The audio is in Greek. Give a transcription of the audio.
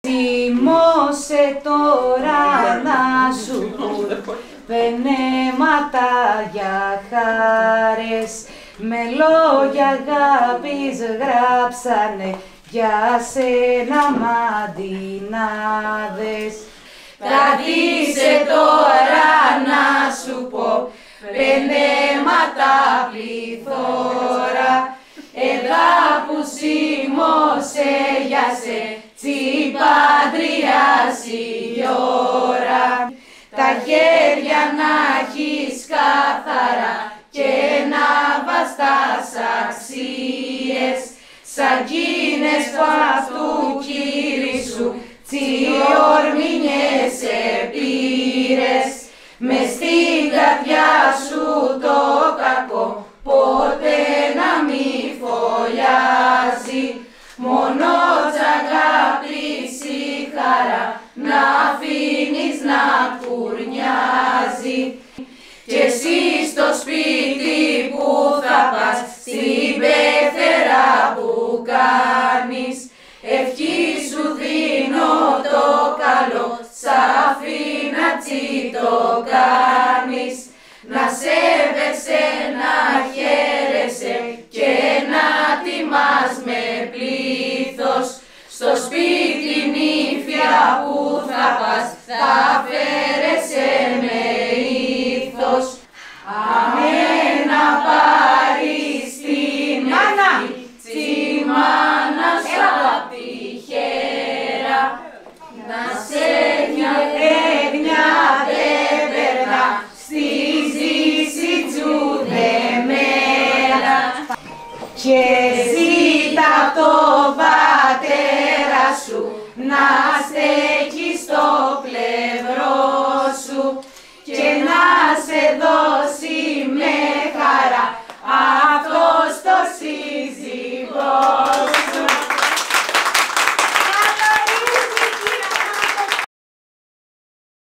Θυμώσαι τώρα να σου πω πενέματα για χάρες, με λόγια αγάπης γράψανε για σένα μαντινάδες. Κρατήσε τώρα να σου πω πενέματα πληθώρα, εδώ που σίμωσε για σε τσιπαντριάσει η ώρα. Τα χέρια να έχεις καθαρά και να βαστάς αξίες, σαν κίνες που αυτού κύρι σου τσιορμήνιες επήρες. Μες στην καρδιά σου το κακό ποτέ να μη φωλιάζει, μόνο τ' αγάπης η χαρά να αφήνεις να κουρνιάζει. Κι εσύ στο σπίτι που θα πας, στην πεθερά που κάνεις, ευχή σου δίνω το καλό, σ' αφήνα τσι το κάνεις. Να σέβεσαι, να χαίρεσαι και να τιμάς με πλήθος, στο σπίτι νύφια που θα πας, θα φέρεσαι με ήθος. Αμέ να πάρεις την ευχή τσι μάνα σου απ' τη χέρα, να σε μια δεν περνά στη ζήση τσου δε μέρα.